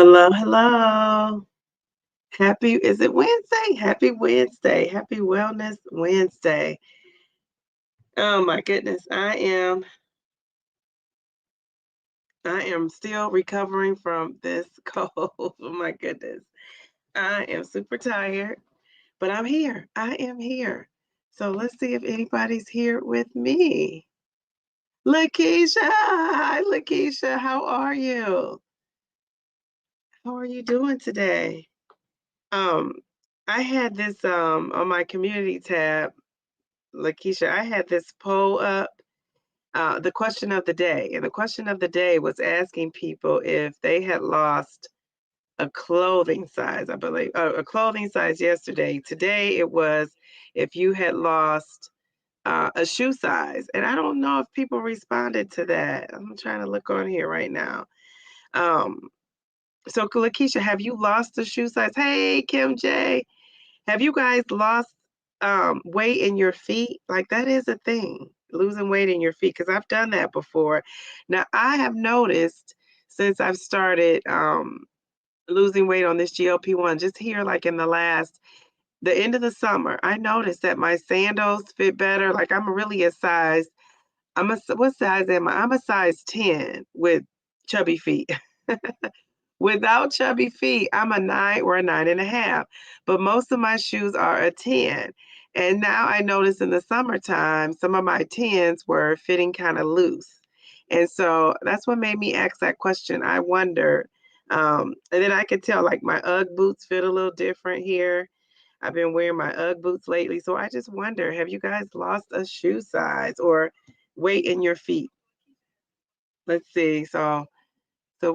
Hello, hello. Is it Wednesday? Happy Wednesday. Happy Wellness Wednesday. Oh my goodness. I am still recovering from this cold. Oh my goodness. I am super tired, but I'm here. I am here. So let's see if anybody's here with me. Lakeisha. Hi, Lakeisha. How are you? How are you doing today? Um, I had this on my community tab. Lakeisha, I had this poll up, the question of the day, and the question of the day was asking people if they had lost a clothing size, I believe, a clothing size yesterday. Today it was if you had lost a shoe size, and I don't know if people responded to that. I'm trying to look on here right now. Um, so, Lakeisha, have you lost a shoe size? Hey, Kim J. Have you guys lost weight in your feet? Like that is a thing, losing weight in your feet, because I've done that before. Now I have noticed since I've started losing weight on this GLP-1, just here like in the end of the summer, I noticed that my sandals fit better. Like I'm really a size, what size am I? I'm a size 10 with chubby feet. Without chubby feet, I'm a 9 or a 9.5, but most of my shoes are a 10. And now I notice in the summertime, some of my 10s were fitting kind of loose. And so that's what made me ask that question. I wondered. And then I could tell like my UGG boots fit a little different here. I've been wearing my UGG boots lately. So I just wonder, have you guys lost a shoe size or weight in your feet? Let's see. So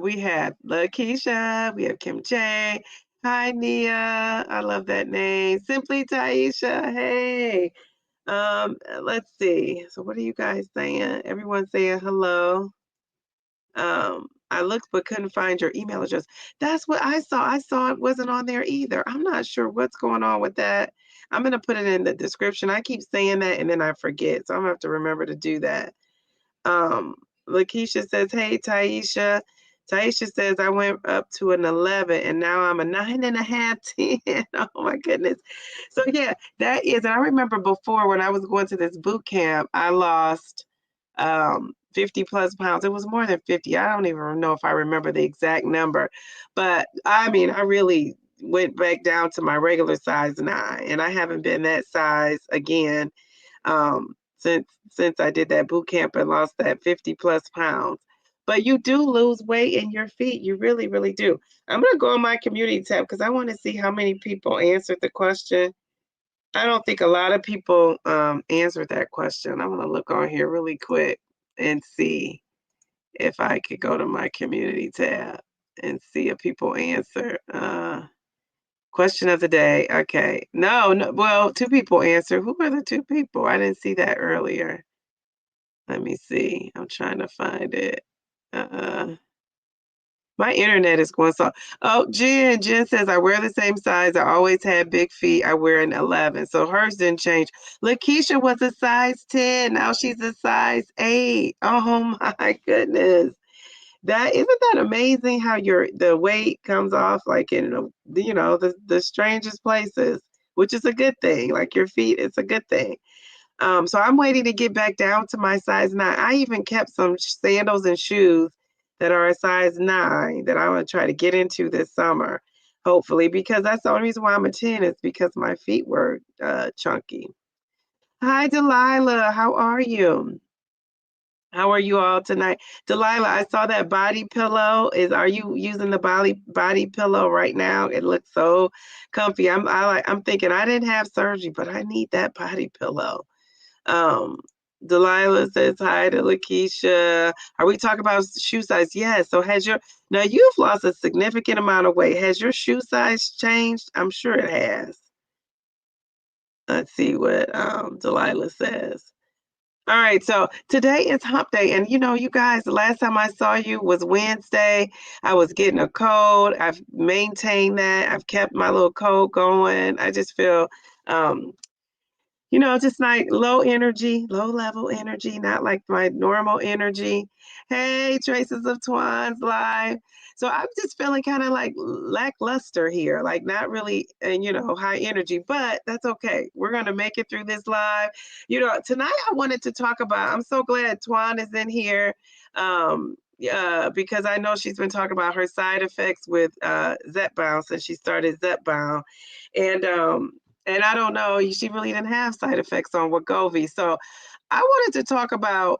we have Lakeisha, we have Kim J. Hi, Nia. I love that name. Simply Taisha. Hey. Let's see. So what are you guys saying? Everyone's saying hello. I looked but couldn't find your email address. That's what I saw. I saw it wasn't on there either. I'm not sure what's going on with that. I'm gonna put it in the description. I keep saying that and then I forget. So I'm gonna have to remember to do that. Um, Lakeisha says, hey, Taisha. Taisha says, I went up to an 11 and now I'm a 9.5, 10. Oh my goodness. So, yeah, that is. And I remember before when I was going to this boot camp, I lost 50 plus pounds. It was more than 50. I don't even know if I remember the exact number. But I mean, I really went back down to my regular size 9, and I haven't been that size again since I did that boot camp and lost that 50 plus pounds. But you do lose weight in your feet. You really, really do. I'm gonna go on my community tab because I want to see how many people answered the question. I don't think a lot of people answered that question. I'm gonna look on here really quick and see if I could go to my community tab and see if people answer. Question of the day. Okay. No, no. Well, two people answered. Who are the two people? I didn't see that earlier. Let me see. I'm trying to find it. Uh, my internet is going so. Oh, Jen. Jen says I wear the same size. I always had big feet. I wear an 11, so hers didn't change. Lakeisha was a size 10. Now she's a size 8. Oh my goodness. That isn't that amazing how the weight comes off like in the strangest places, which is a good thing. Like your feet, it's a good thing. So I'm waiting to get back down to my size 9. I even kept some sandals and shoes that are a size 9 that I want to try to get into this summer, hopefully, because that's the only reason why I'm a 10 is because my feet were chunky. Hi, Delilah. How are you? How are you all tonight? Delilah, I saw that body pillow. Are you using the body pillow right now? It looks so comfy. I'm thinking I didn't have surgery, but I need that body pillow. Um, Delilah says hi to Lakeisha. Are we talking about shoe size? Yes. So now you've lost a significant amount of weight. Has your shoe size changed? I'm sure it has. Let's see what Delilah says. All right, so today is hump day. And you guys, the last time I saw you was Wednesday. I was getting a cold. I've maintained that. I've kept my little cold going. I just feel just like low energy, low level energy, not like my normal energy. Hey, Traces of Twines live. So I'm just feeling kind of like lackluster here, like not really, and high energy, but that's okay. We're going to make it through this live. Tonight I wanted to talk about, I'm so glad Twan is in here. Because I know she's been talking about her side effects with zepbound since she started zepbound. And I don't know, she really didn't have side effects on Wegovy. So I wanted to talk about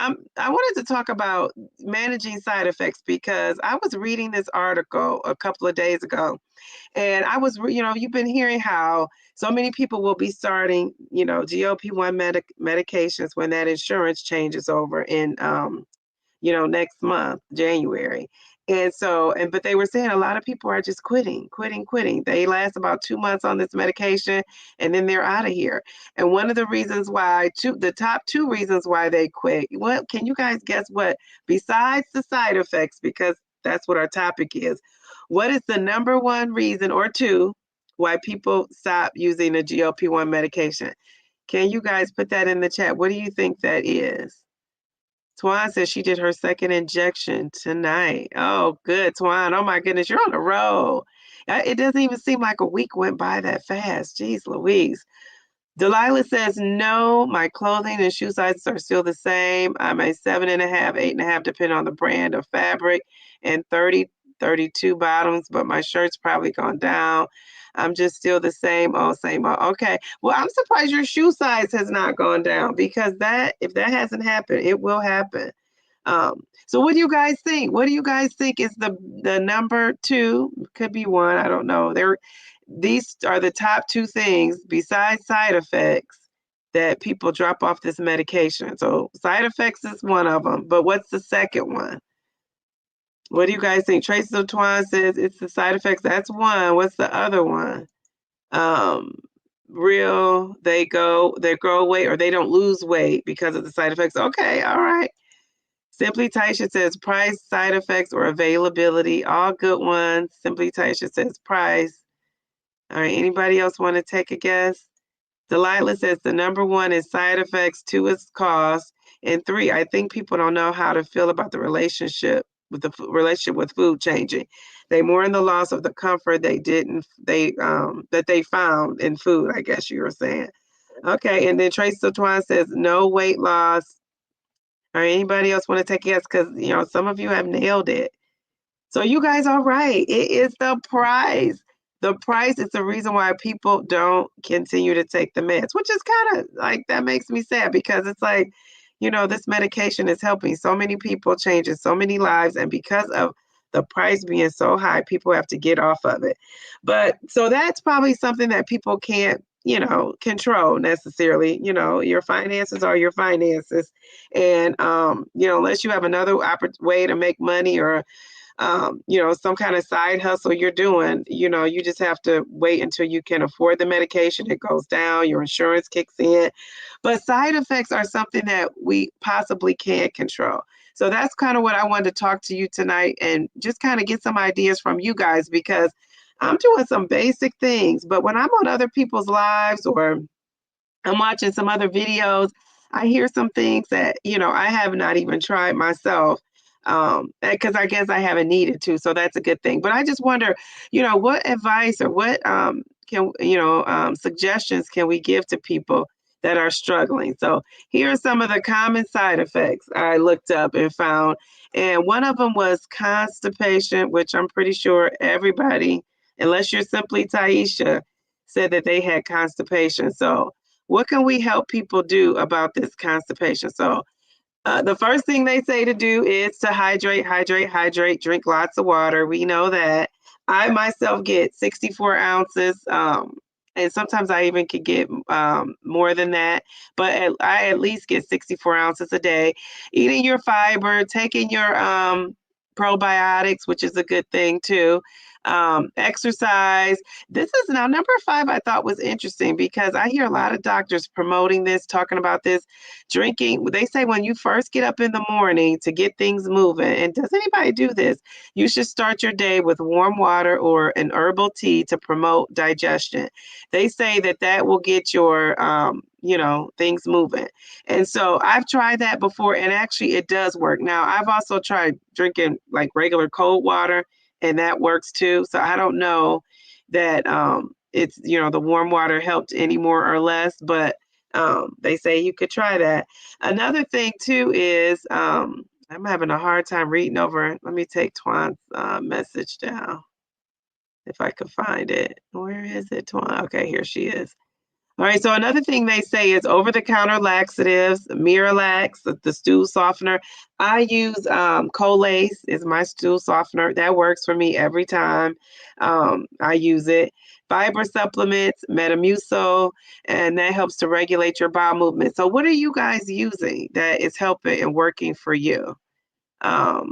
I wanted to talk about managing side effects because I was reading this article a couple of days ago, and you've been hearing how so many people will be starting, GLP-1 medications when that insurance changes over in next month, January. But they were saying a lot of people are just quitting. They last about 2 months on this medication and then they're out of here. And one of the reasons why, the top two reasons why they quit, what can you guys guess what? Besides the side effects, because that's what our topic is, what is the number one reason or two why people stop using a GLP-1 medication? Can you guys put that in the chat? What do you think that is? Twan says she did her second injection tonight. Oh, good, Twan. Oh, my goodness. You're on a roll. It doesn't even seem like a week went by that fast. Jeez Louise. Delilah says, no, my clothing and shoe sizes are still the same. I'm a 7.5, 8.5, depending on the brand of fabric, and 30, 32 bottoms, but my shirt's probably gone down. I'm just still the same old, same old. Okay. Well, I'm surprised your shoe size has not gone down because if that hasn't happened, it will happen. So what do you guys think? What do you guys think is the number two? Could be one. I don't know. These are the top two things besides side effects that people drop off this medication. So side effects is one of them, but what's the second one? What do you guys think? Tracy Twan says it's the side effects. That's one. What's the other one? They grow weight or they don't lose weight because of the side effects. Okay, all right. Simply Taisha says price, side effects, or availability. All good ones. Simply Taisha says price. All right, anybody else want to take a guess? Delilah says the number one is side effects, two is cost, and three, I think people don't know how to feel about the relationship with food changing. They mourn the loss of the comfort that they found in food, I guess you were saying. Okay, and then Tracy Twan says no weight loss. Or anybody else want to take a guess? Because some of you have nailed it. So you guys are right. It is the price. The price is the reason why people don't continue to take the meds, which is kind of like, that makes me sad because it's like, this medication is helping so many people, changing so many lives. And because of the price being so high, people have to get off of it. But so that's probably something that people can't, control necessarily. Your finances are your finances. And, unless you have another way to make money or some kind of side hustle you're doing, you just have to wait until you can afford the medication. It goes down, your insurance kicks in. But side effects are something that we possibly can't control. So that's kind of what I wanted to talk to you tonight and just kind of get some ideas from you guys because I'm doing some basic things. But when I'm on other people's lives or I'm watching some other videos, I hear some things that, I have not even tried myself because I guess I haven't needed to. So that's a good thing. But I just wonder, what advice or what suggestions can we give to people that are struggling? So here are some of the common side effects I looked up and found. And one of them was constipation, which I'm pretty sure everybody, unless you're simply Taisha, said that they had constipation. So what can we help people do about this constipation? So the first thing they say to do is to hydrate, drink lots of water. We know that. I myself get 64 ounces, and sometimes I even could get more than that, but I at least get 64 ounces a day. Eating your fiber, taking your probiotics, which is a good thing too. Exercise. This is now number 5. I thought was interesting because I hear a lot of doctors promoting this, talking about this. Drinking. They say when you first get up in the morning to get things moving, and does anybody do this? You should start your day with warm water or an herbal tea to promote digestion. They say that will get your things moving. And so I've tried that before, and actually it does work. Now, I've also tried drinking like regular cold water, and that works too. So I don't know that it's, the warm water helped any more or less, but they say you could try that. Another thing too is I'm having a hard time reading over. Let me take Twan's message down if I could find it. Where is it, Twan? Okay, here she is. All right, so another thing they say is over-the-counter laxatives, Miralax, the stool softener. I use Colace is my stool softener. That works for me every time I use it. Fiber supplements, Metamucil, and that helps to regulate your bowel movement. So what are you guys using that is helping and working for you? Um,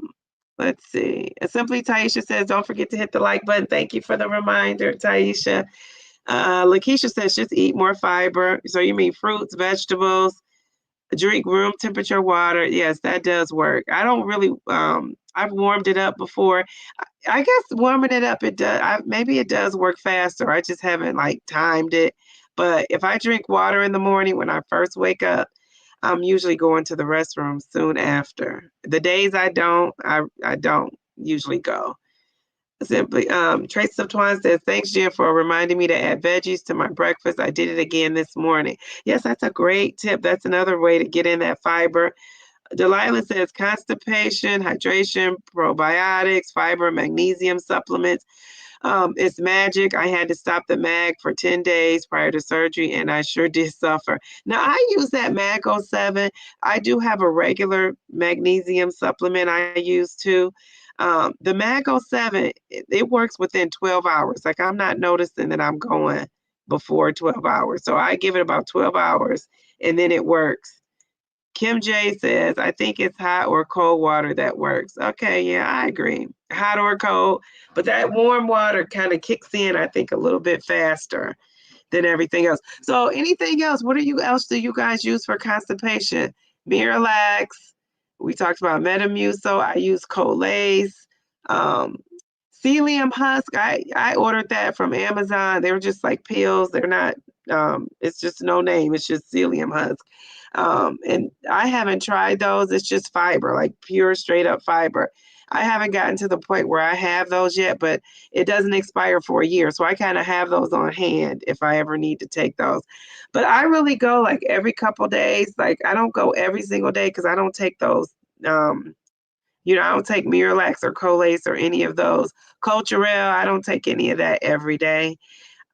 let's see. Simply Taisha says, don't forget to hit the like button. Thank you for the reminder, Taisha. Lakeisha says just eat more fiber. So you mean fruits, vegetables, drink room temperature water. Yes, that does work. I don't really, I've warmed it up before. I guess warming it up, it does, maybe it does work faster. I just haven't like timed it. But if I drink water in the morning when I first wake up, I'm usually going to the restroom soon after. The days I don't usually go. Simply, Trace of Twine says, thanks, Jen, for reminding me to add veggies to my breakfast. I did it again this morning. Yes, that's a great tip. That's another way to get in that fiber. Delilah says, constipation, hydration, probiotics, fiber, magnesium supplements. It's magic. I had to stop the mag for 10 days prior to surgery, and I sure did suffer. Now, I use that Mago 7. I do have a regular magnesium supplement I use too. The Mago 7, it works within 12 hours. Like, I'm not noticing that I'm going before 12 hours. So I give it about 12 hours, and then it works. Kim J says, I think it's hot or cold water that works. Okay, yeah, I agree. Hot or cold, but that warm water kind of kicks in, I think, a little bit faster than everything else. So anything else? What else do you guys use for constipation? Miralax. We talked about Metamucil. I use Colace. Psyllium husk. I ordered that from Amazon. They were just like pills. They're not, it's just no name. It's just psyllium husk. And I haven't tried those. It's just fiber, like pure straight up fiber. I haven't gotten to the point where I have those yet, but it doesn't expire for a year. So I kind of have those on hand if I ever need to take those. But I really go like every couple days. Like I don't go every single day because I don't take those. I don't take Miralax or Colace or any of those. Culturel, I don't take any of that every day.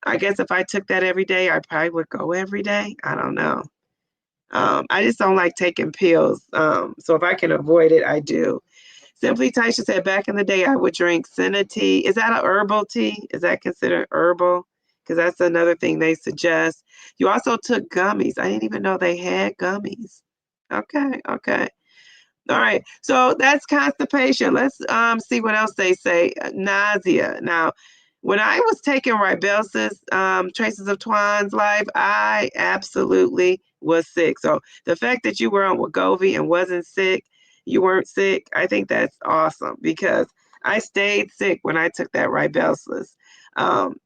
I guess if I took that every day, I probably would go every day. I don't know. I just don't like taking pills. So if I can avoid it, I do. Simply Taisha said, back in the day, I would drink senna tea. Is that a herbal tea? Is that considered herbal? Because that's another thing they suggest. You also took gummies. I didn't even know they had gummies. Okay. All right. So that's constipation. Let's see what else they say. Nausea. Now, when I was taking Rybelsus, Traces of Twine's life, I absolutely was sick. So the fact that you were on Wegovy and wasn't sick, you weren't sick, I think that's awesome because I stayed sick when I took that Rybelsus.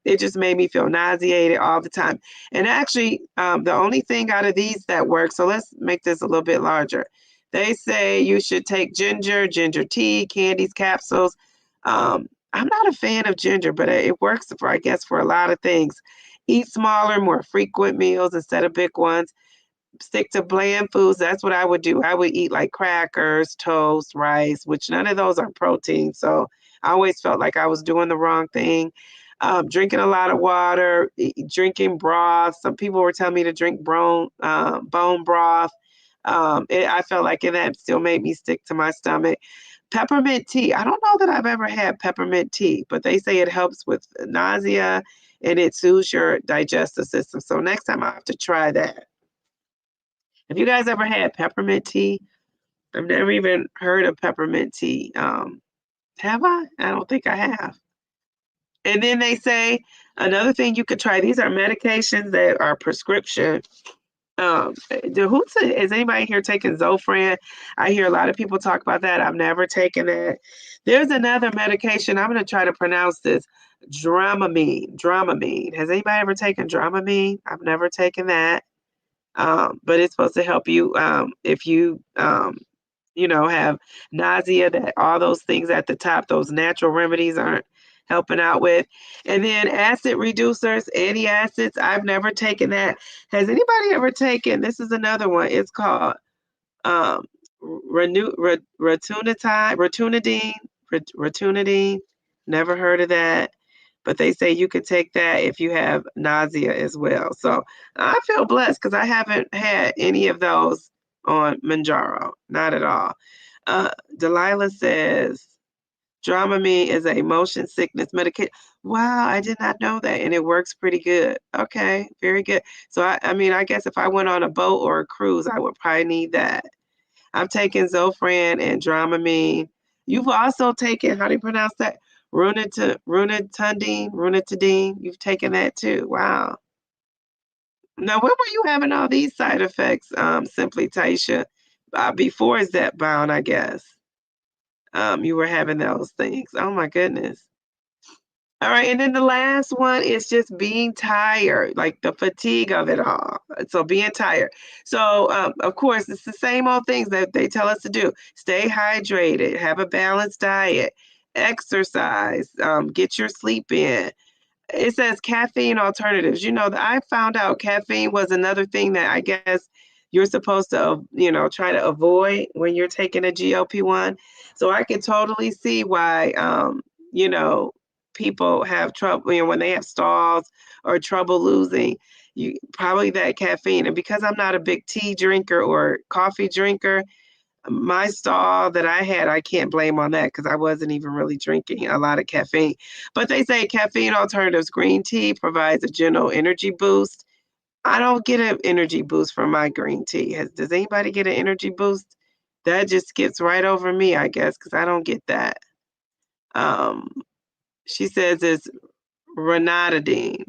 It just made me feel nauseated all the time. And actually, the only thing out of these that works, so let's make this a little bit larger. They say you should take ginger tea, candies, capsules. I'm not a fan of ginger, but it works for, I guess, for a lot of things. Eat smaller, more frequent meals instead of big ones. Stick to bland foods. That's what I would do. I would eat like crackers, toast, rice, which none of those are protein. So I always felt like I was doing the wrong thing. Drinking a lot of water, drinking broth. Some people were telling me to drink bone broth. I felt like that still made me stick to my stomach. Peppermint tea. I don't know that I've ever had peppermint tea, but they say it helps with nausea and it soothes your digestive system. So next time I have to try that. Have you guys ever had peppermint tea? I've never even heard of peppermint tea. Have I? I don't think I have. And then they say another thing you could try. These are medications that are prescription. Is anybody here taking Zofran? I hear a lot of people talk about that. I've never taken that. There's another medication. I'm going to try to pronounce this. Dramamine. Has anybody ever taken Dramamine? I've never taken that. But it's supposed to help you if you have nausea, that all those things at the top, those natural remedies aren't helping out with. And then acid reducers, antacids. I've never taken that. Has anybody ever taken? This is another one. It's called um, Ratunidine. Never heard of that. But they say you could take that if you have nausea as well. So I feel blessed because I haven't had any of those on Mounjaro. Not at all. Delilah says Dramamine is a motion sickness medication. Wow, I did not know that, and it works pretty good. Okay, very good. So I mean, I guess if I went on a boat or a cruise, I would probably need that. I'm taking Zofran and Dramamine. You've also taken, how do you pronounce that? Runitidine. You've taken that too. Wow. Now, when were you having all these side effects, Simply Taisha? Before Zepbound, I guess. You were having those things. Oh my goodness. All right, and then the last one is just being tired, like the fatigue of it all. So being tired. So of course, it's the same old things that they tell us to do: stay hydrated, have a balanced diet, exercise, get your sleep in. It says caffeine alternatives. I found out caffeine was another thing that I guess you're supposed to, try to avoid when you're taking a GLP-1. So I can totally see why, you know, people have trouble, when they have stalls or trouble losing, you probably that caffeine. And because I'm not a big tea drinker or coffee drinker, my stall that I had, I can't blame on that because I wasn't even really drinking a lot of caffeine. But they say caffeine alternatives, green tea provides a general energy boost. I don't get an energy boost from my green tea. Does anybody get an energy boost? That just skips right over me, I guess, because I don't get that. Um, she says it's ranitidine.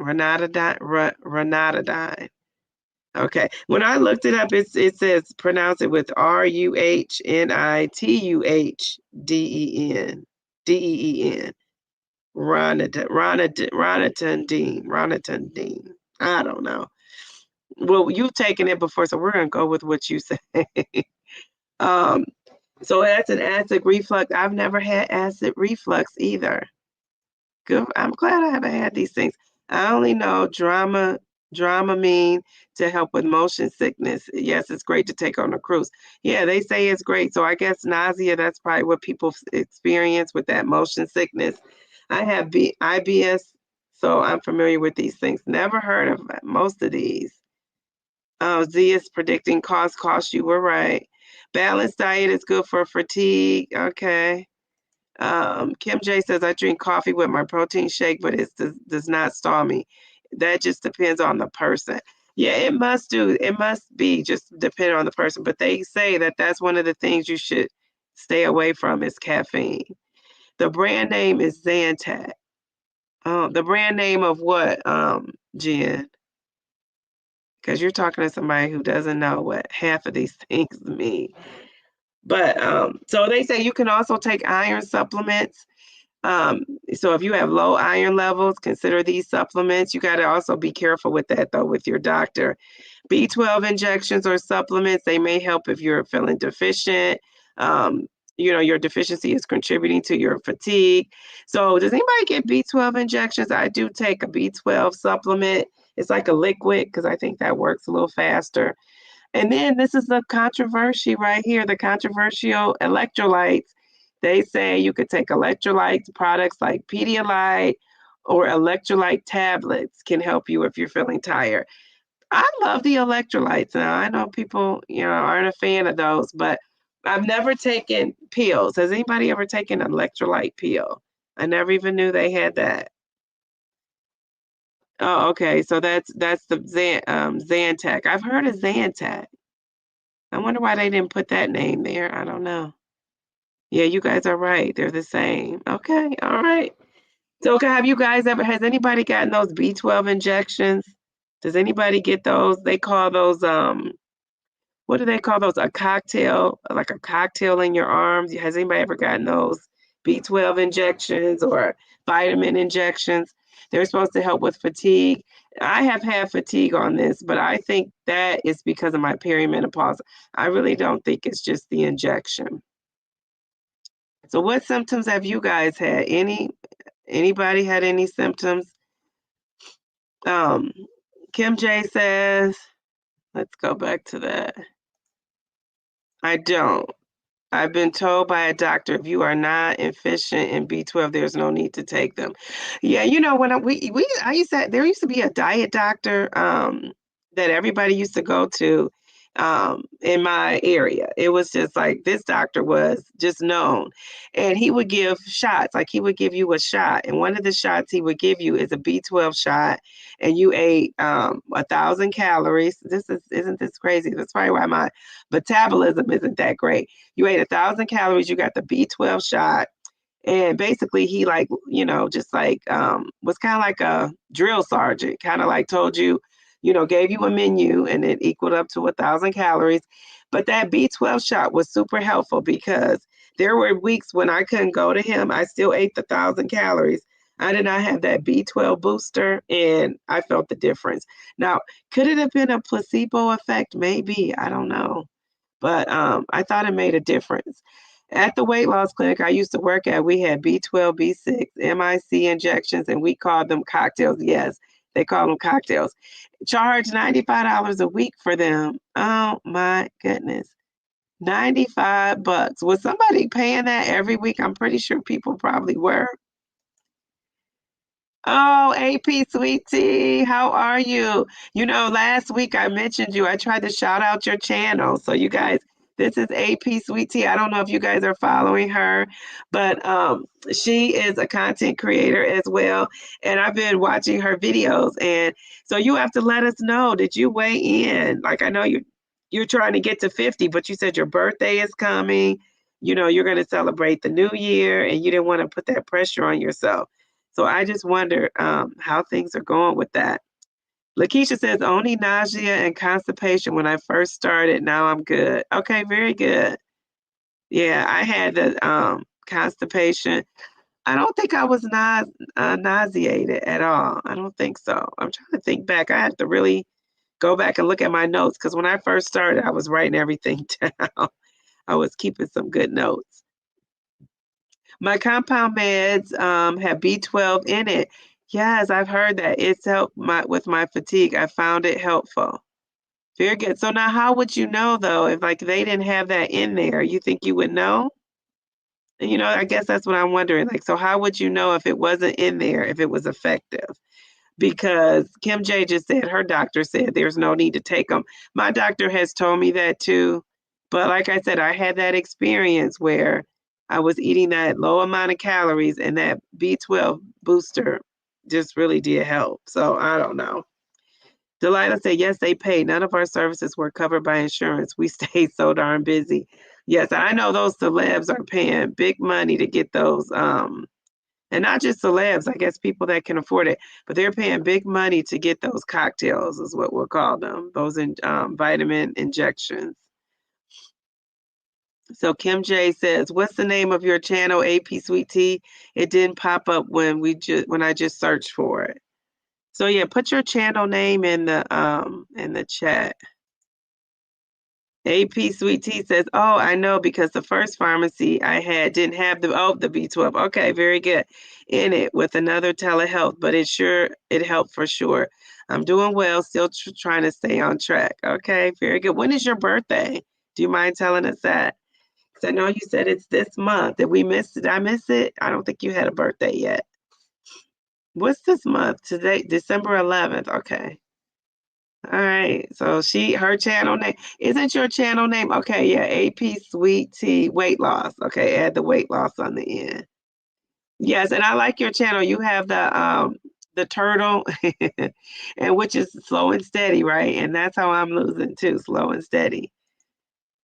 Okay. When I looked it up, it says pronounce it with Ruhnituhdeen. Deen. Ranitidine. I don't know. Well, you've taken it before, so we're gonna go with what you say. um, so that's an acid reflux. I've never had acid reflux either. Good. I'm glad I haven't had these things. I only know Dramamine to help with motion sickness. Yes, it's great to take on a cruise. Yeah, they say it's great. So I guess nausea, that's probably what people experience with that motion sickness. I have IBS, so I'm familiar with these things. Never heard of most of these. Z is predicting cost. You were right. Balanced diet is good for fatigue. Okay. Kim J says, I drink coffee with my protein shake, but it does not stall me. That just depends on the person. Yeah, it must do. It must be just depending on the person. But they say that that's one of the things you should stay away from is caffeine. The brand name is Zantac. Oh, the brand name of what, Jen? Because you're talking to somebody who doesn't know what half of these things mean. But so they say you can also take iron supplements. So if you have low iron levels, consider these supplements. You got to also be careful with that though, with your doctor. B12 injections or supplements, they may help if you're feeling deficient. Um, your deficiency is contributing to your fatigue. So does anybody get B12 injections? I do take a B12 supplement. It's like a liquid because I think that works a little faster. And then this is the controversy right here, the controversial electrolytes. They say you could take electrolyte products like Pedialyte or electrolyte tablets can help you if you're feeling tired. I love the electrolytes. Now, I know people, aren't a fan of those, but I've never taken pills. Has anybody ever taken an electrolyte pill? I never even knew they had that. Oh, okay. So that's the Zantac. I've heard of Zantac. I wonder why they didn't put that name there. I don't know. Yeah, you guys are right. They're the same. Okay, all right. So, okay, has anybody gotten those B12 injections? Does anybody get those? They call those, what do they call those? A cocktail, like a cocktail in your arms. Has anybody ever gotten those B12 injections or vitamin injections? They're supposed to help with fatigue. I have had fatigue on this, but I think that is because of my perimenopause. I really don't think it's just the injection. So what symptoms have you guys had? Anybody had any symptoms? Um, Kim J says, let's go back to that. I don't. I've been told by a doctor if you are not efficient in B12, there's no need to take them. Yeah, when I used to there used to be a diet doctor that everybody used to go to in my area. It was just like this doctor was just known. And he would give shots, like he would give you a shot. And one of the shots he would give you is a B12 shot, and you ate 1,000 calories. Isn't this crazy? That's probably why my metabolism isn't that great. You ate 1,000 calories, you got the B12 shot, and basically he just like was kind of like a drill sergeant, kind of like told you, gave you a menu and it equaled up to 1,000 calories. But that B12 shot was super helpful because there were weeks when I couldn't go to him. I still ate the 1,000 calories. I did not have that B12 booster, and I felt the difference. Now, could it have been a placebo effect? Maybe. I don't know. But I thought it made a difference. At the weight loss clinic I used to work at, we had B12, B6, MIC injections, and we called them cocktails. Yes, they call them cocktails. Charge $95 a week for them. Oh my goodness. $95. Was somebody paying that every week? I'm pretty sure people probably were. Oh, AP Sweetie, how are you? Last week I mentioned you. I tried to shout out your channel. So you guys, this is AP Sweetie. I don't know if you guys are following her, but she is a content creator as well. And I've been watching her videos. And so you have to let us know, did you weigh in? Like I know you're trying to get to 50, but you said your birthday is coming. You're going to celebrate the new year and you didn't want to put that pressure on yourself. So I just wonder how things are going with that. Lakeisha says only nausea and constipation when I first started. Now I'm good. Okay, very good. Yeah, I had the constipation. I don't think I was nauseated at all. I don't think so. I'm trying to think back. I have to really go back and look at my notes because when I first started, I was writing everything down. I was keeping some good notes. My compound meds have B12 in it. Yes, I've heard that. It's helped with my fatigue. I found it helpful. Very good. So now how would you know though if like they didn't have that in there? You think you would know? And I guess that's what I'm wondering. Like, so how would you know if it wasn't in there, if it was effective? Because Kim J just said her doctor said there's no need to take them. My doctor has told me that too. But like I said, I had that experience where I was eating that low amount of calories and that B12 booster just really did help. So I don't know. Delilah said, yes, they paid. None of our services were covered by insurance. We stayed so darn busy. Yes, I know those celebs are paying big money to get those and not just celebs, I guess people that can afford it, but they're paying big money to get those cocktails, is what we'll call them, those vitamin injections. So Kim J says, "What's the name of your channel, AP Sweet Tea?" It didn't pop up when I just searched for it. So yeah, put your channel name in the chat. AP Sweet Tea says, "Oh, I know because the first pharmacy I had didn't have the B12. Okay, very good. In it with another telehealth, but it helped for sure. I'm doing well, still trying to stay on track. Okay, very good. When is your birthday? Do you mind telling us that? Because I know you said it's this month. Did we miss it? Did I miss it? I don't think you had a birthday yet. What's this month? Today, December 11th. Okay. All right. So her channel name isn't your channel name. Okay, yeah, AP Sweet Tea Weight Loss. Okay, add the weight loss on the end. Yes, and I like your channel. You have the turtle and which is slow and steady, right? And that's how I'm losing too, slow and steady.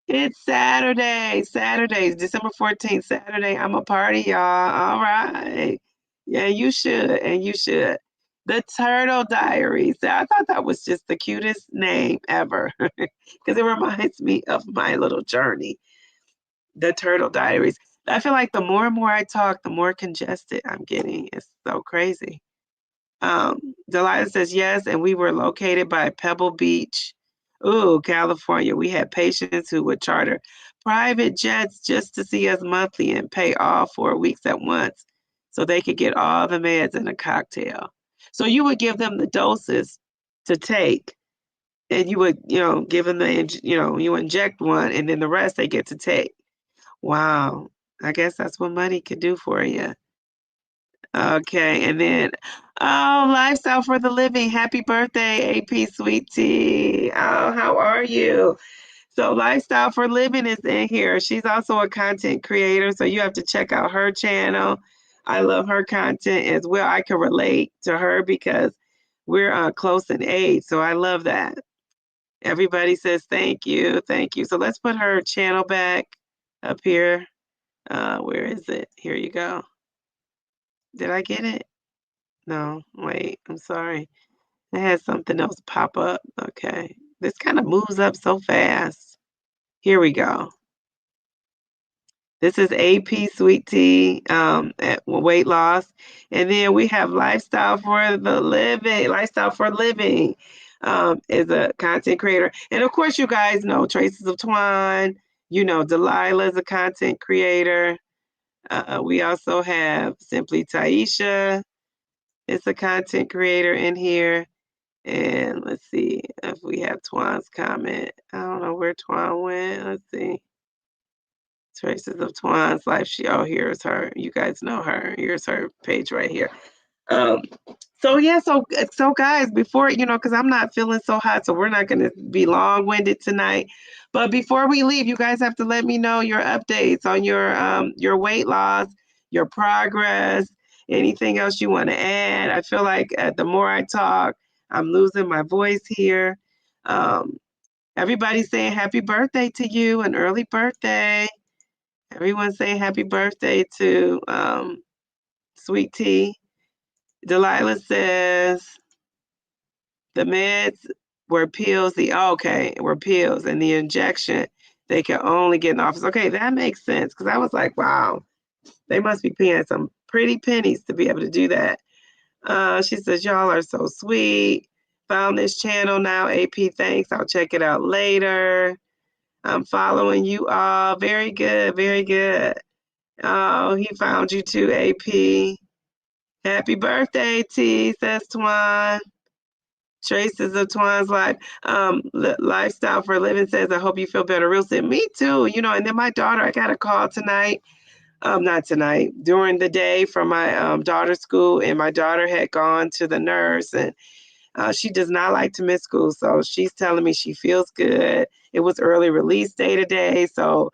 It's Saturday, December 14th, Saturday. I'm a party, y'all. All right. Yeah, you should, and you should. The Turtle Diaries. I thought that was just the cutest name ever because it reminds me of my little journey. The Turtle Diaries. I feel like the more and more I talk, the more congested I'm getting. It's so crazy. Delilah says, yes, and we were located by Pebble Beach. Ooh, California. We had patients who would charter private jets just to see us monthly and pay all 4 weeks at once so they could get all the meds and a cocktail. So you would give them the doses to take, and you would, give them you inject one, and then the rest they get to take. Wow. I guess that's what money could do for you. Okay, and then, oh, lifestyle for the living. Happy birthday, AP Sweet Tea. Oh, how are you? So, lifestyle for living is in here. She's also a content creator, so you have to check out her channel. I love her content as well. I can relate to her because we're close in age, so I love that. Everybody says thank you, thank you. So let's put her channel back up here. Where is it? Here you go. Did I get it? No, wait, I'm sorry. I had something else pop up. Okay. This kind of moves up so fast. Here we go. This is AP Sweet Tea at weight loss. And then we have Lifestyle for the Living. Lifestyle for Living is a content creator. And of course, you guys know Traces of Twine. You know, Delilah is a content creator. We also have Simply Taisha. It's a content creator in here. And let's see if we have Twan's comment. I don't know where Twan went. Let's see. Traces of Twan's life. Oh, here's her. You guys know her. Here's her page right here. Um, so yeah, so guys, before because I'm not feeling so hot, so we're not gonna be long-winded tonight. But before we leave, you guys have to let me know your updates on your weight loss, your progress, anything else you want to add. I feel like the more I talk, I'm losing my voice here. Um, Everybody's saying happy birthday to you, an early birthday. Everyone's saying happy birthday to Sweet Tea. Delilah says the meds were pills. Were pills, and the injection they can only get in office. Okay, that makes sense because I was like, wow, they must be paying some pretty pennies to be able to do that. She says, y'all are so sweet. Found this channel now, AP. Thanks. I'll check it out later. I'm following you all. Very good. Very good. Oh, he found you too, AP. Happy birthday, T, says Twan. Traces of Twan's life. Lifestyle for a living says, I hope you feel better real soon. Me too, and then my daughter, I got a call tonight. Not tonight, during the day from my daughter's school, and my daughter had gone to the nurse, and she does not like to miss school, so she's telling me she feels good. It was early release day today, so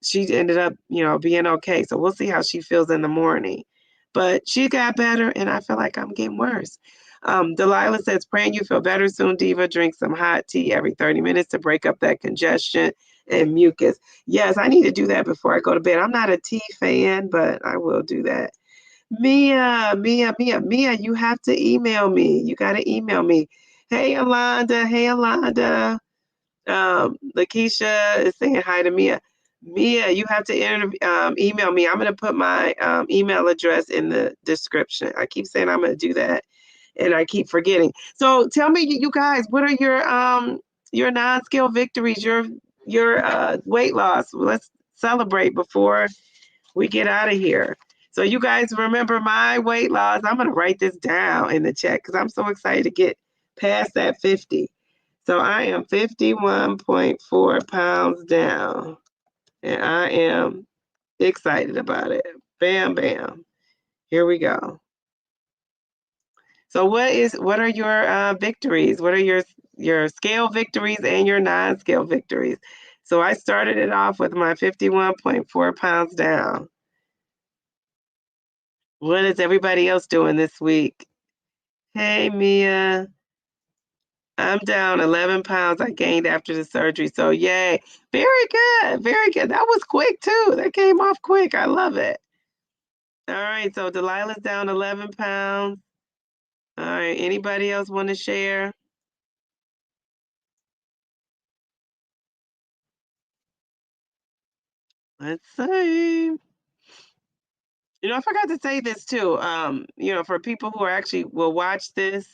she ended up, being okay. So we'll see how she feels in the morning. But she got better, and I feel like I'm getting worse. Delilah says, praying you feel better soon, Diva. Drink some hot tea every 30 minutes to break up that congestion and mucus. Yes, I need to do that before I go to bed. I'm not a tea fan, but I will do that. Mia, you have to email me. You got to email me. Hey, Alonda. Hey, Alonda. Lakeisha is saying hi to Mia. Mia, you have to email me. I'm going to put my email address in the description. I keep saying I'm going to do that, and I keep forgetting. So tell me, you guys, what are your non-scale victories, your weight loss? Let's celebrate before we get out of here. So you guys remember my weight loss. I'm going to write this down in the chat because I'm so excited to get past that 50. So I am 51.4 pounds down, and I am excited about it. Bam, bam. Here we go. So what are your victories? What are your scale victories and your non-scale victories? So I started it off with my 51.4 pounds down. What is everybody else doing this week? Hey, Mia. I'm down 11 pounds I gained after the surgery. So, yay. Very good. Very good. That was quick, too. That came off quick. I love it. All right. So, Delilah's down 11 pounds. All right. Anybody else want to share? Let's see. I forgot to say this too. For people who are actually will watch this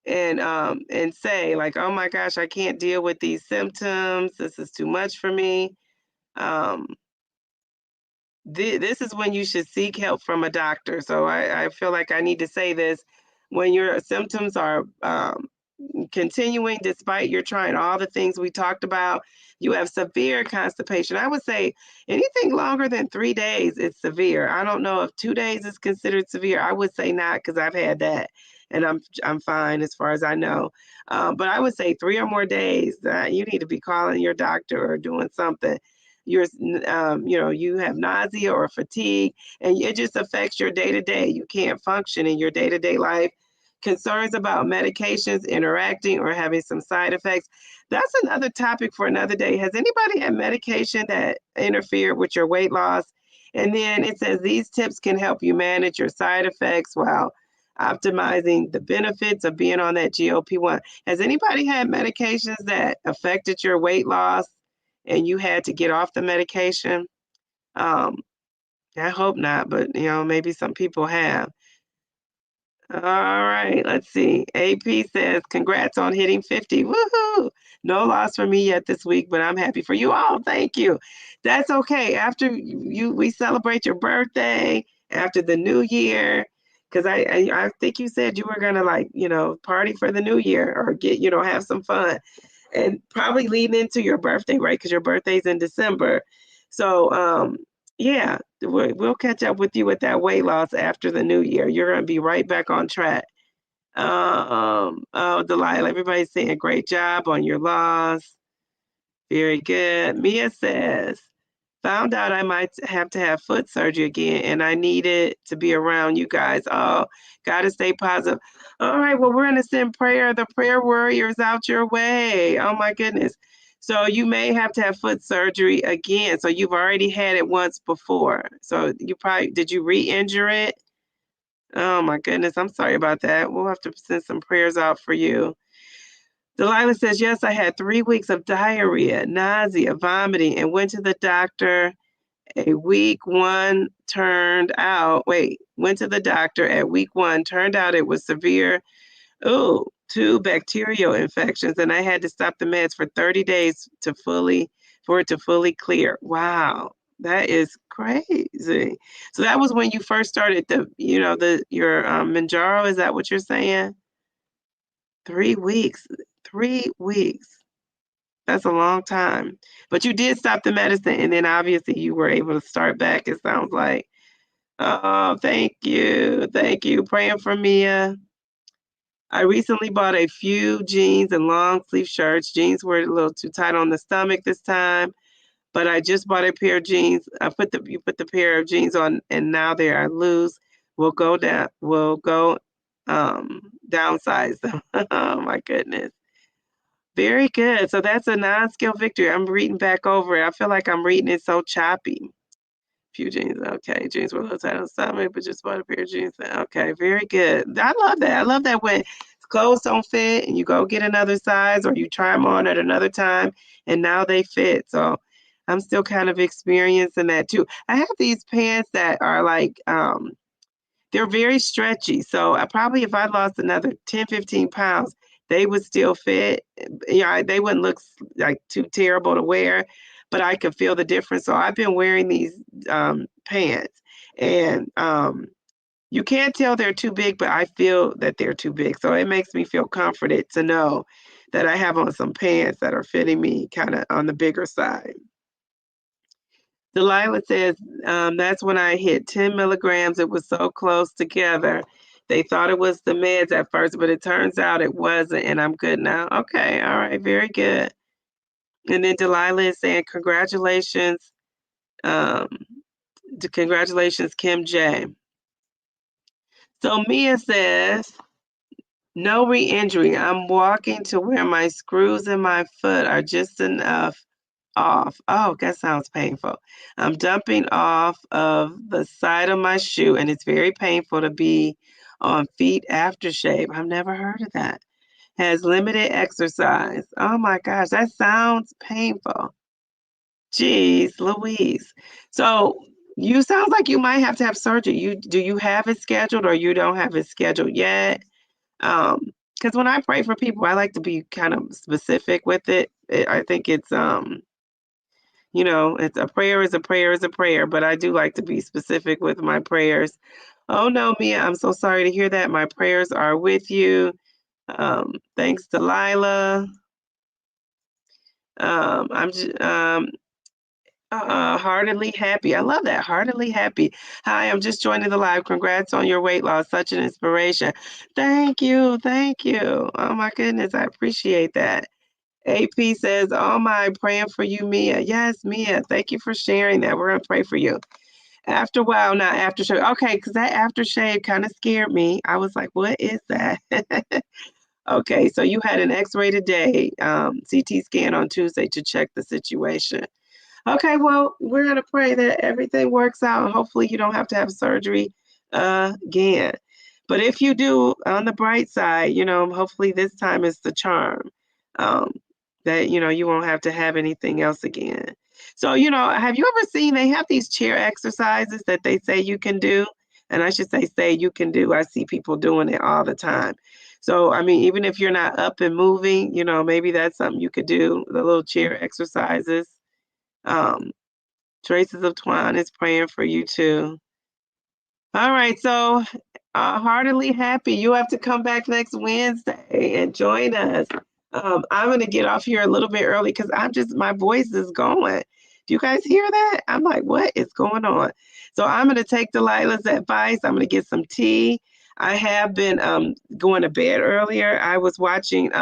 and say like, "Oh my gosh, I can't deal with these symptoms. This is too much for me." Um, this is when you should seek help from a doctor. So I feel like I need to say this when your symptoms are continuing despite you're trying all the things we talked about. You have severe constipation. I would say anything longer than 3 days is severe. I don't know if 2 days is considered severe. I would say not because I've had that and I'm fine as far as I know. But I would say 3 or more days. You need to be calling your doctor or doing something. You have nausea or fatigue, and it just affects your day to day. You can't function in your day to day life. Concerns about medications interacting or having some side effects. That's another topic for another day. Has anybody had medication that interfered with your weight loss? And then it says these tips can help you manage your side effects while optimizing the benefits of being on that GLP-1. Has anybody had medications that affected your weight loss and you had to get off the medication? Um, I hope not, but maybe some people have. All right, let's see. AP says, congrats on hitting 50. Woohoo! No loss for me yet this week, but I'm happy for you. Oh, thank you. That's okay. After we celebrate your birthday, after the new year, because I think you said you were gonna like, party for the new year or get, have some fun and probably leading into your birthday, right? Because your birthday's in December. So, yeah, we'll catch up with you with that weight loss after the new year. You're going to be right back on track. Oh, Delilah, everybody's saying great job on your loss. Very good. Mia says, found out I might have to have foot surgery again, and I needed to be around you guys. Oh, got to stay positive. All right, well, we're going to send the prayer warriors out your way. Oh, my goodness. So you may have to have foot surgery again. So you've already had it once before. So did you re-injure it? Oh, my goodness. I'm sorry about that. We'll have to send some prayers out for you. Delilah says, yes, I had 3 weeks of diarrhea, nausea, vomiting, and went to the doctor a week one went to the doctor at week one, turned out it was severe, 2 bacterial infections, and I had to stop the meds for 30 days for it to fully clear. Wow, that is crazy. So that was when you first started your Mounjaro, is that what you're saying? 3 weeks, 3 weeks. That's a long time. But you did stop the medicine, and then obviously you were able to start back, it sounds like. Oh, thank you. Thank you. Praying for Mia. I recently bought a few jeans and long sleeve shirts. Jeans were a little too tight on the stomach this time, but I just bought a pair of jeans. You put the pair of jeans on and now they are loose. We'll go downsize them. Oh my goodness. Very good. So that's a non-skill victory. I'm reading back over it. I feel like I'm reading it so choppy. Few jeans. Okay. Jeans were a little tight on the stomach, but just bought a pair of jeans. Okay. Very good. I love that. I love that when clothes don't fit and you go get another size or you try them on at another time and now they fit. So I'm still kind of experiencing that too. I have these pants that are like, they're very stretchy. So if I lost another 10, 15 pounds, they would still fit. They wouldn't look like too terrible to wear, but I could feel the difference. So I've been wearing these pants and you can't tell they're too big, but I feel that they're too big. So it makes me feel comforted to know that I have on some pants that are fitting me kind of on the bigger side. Delilah says, that's when I hit 10 milligrams. It was so close together. They thought it was the meds at first, but it turns out it wasn't, and I'm good now. Okay, all right, very good. And then Delilah is saying, congratulations. Um, congratulations, Kim J. So Mia says, no re-injury. I'm walking to where my screws in my foot are just enough off. Oh, that sounds painful. I'm dumping off of the side of my shoe, and it's very painful to be on feet aftershave. I've never heard of that. Has limited exercise. Oh my gosh, that sounds painful. Jeez, Louise. So You sounds like you might have to have surgery. Do you have it scheduled or you don't have it scheduled yet? Because when I pray for people, I like to be kind of specific with it. I think it's it's a prayer is a prayer is a prayer, but I do like to be specific with my prayers. Oh no, Mia, I'm so sorry to hear that. My prayers are with you. Thanks, Delilah. I'm just heartily happy. I love that. Heartily happy. Hi, I'm just joining the live. Congrats on your weight loss. Such an inspiration. Thank you. Thank you. Oh my goodness. I appreciate that. AP says, oh my, praying for you, Mia. Yes, Mia. Thank you for sharing that. We're going to pray for you. After a while, not aftershave. Okay, because that aftershave kind of scared me. I was like, what is that? Okay, so you had an x-ray today, CT scan on Tuesday to check the situation. Okay, well, we're gonna pray that everything works out and hopefully you don't have to have surgery again. But if you do, on the bright side, hopefully this time is the charm. Um, that you won't have to have anything else again. So, have you ever seen they have these chair exercises that they say you can do? And I should say you can do. I see people doing it all the time. So, I mean, even if you're not up and moving, maybe that's something you could do, the little chair exercises. Um, Traces of Twine is praying for you too. All right, so heartily happy. You have to come back next Wednesday and join us. I'm going to get off here a little bit early because my voice is going. Do you guys hear that? I'm like, what is going on? So I'm going to take Delilah's advice. I'm going to get some tea. I have been going to bed earlier. I was watching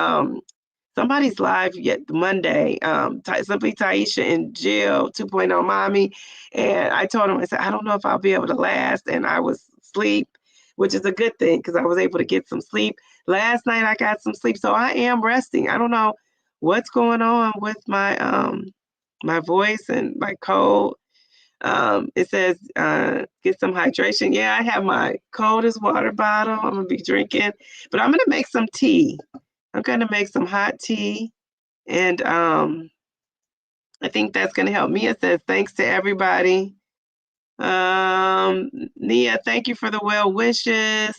somebody's live yet Monday, Simply Taisha and Jill 2.0 Mommy. And I told him, I said, I don't know if I'll be able to last. And I was asleep, which is a good thing because I was able to get some sleep. Last night I got some sleep. So I am resting. I don't know what's going on with my voice and my cold. It says get some hydration. Yeah, I have my coldest water bottle. I'm gonna be drinking, but I'm gonna make some tea. I'm gonna make some hot tea, and I think that's gonna help. Mia says thanks to everybody. Nia, thank you for the well wishes.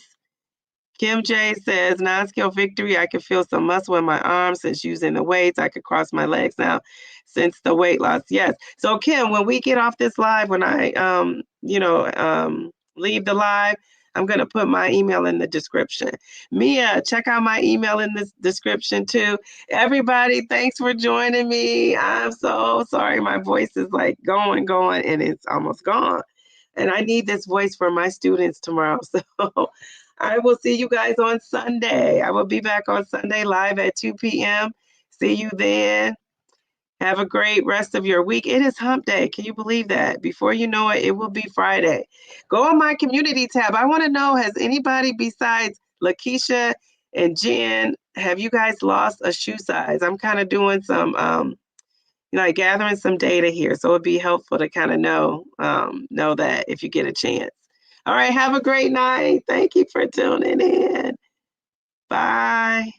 Kim J says, non-scale victory. I can feel some muscle in my arms since using the weights. I could cross my legs now since the weight loss. Yes. So Kim, when we get off this live, when I leave the live, I'm going to put my email in the description. Mia, check out my email in the description too. Everybody, thanks for joining me. I'm so sorry. My voice is like going, and it's almost gone. And I need this voice for my students tomorrow. So I will see you guys on Sunday. I will be back on Sunday live at 2 p.m. See you then. Have a great rest of your week. It is hump day. Can you believe that? Before you know it, it will be Friday. Go on my community tab. I want to know, has anybody besides Lakeisha and Jen, have you guys lost a shoe size? I'm kind of doing some, gathering some data here. So it'd be helpful to kind of know that if you get a chance. All right. Have a great night. Thank you for tuning in. Bye.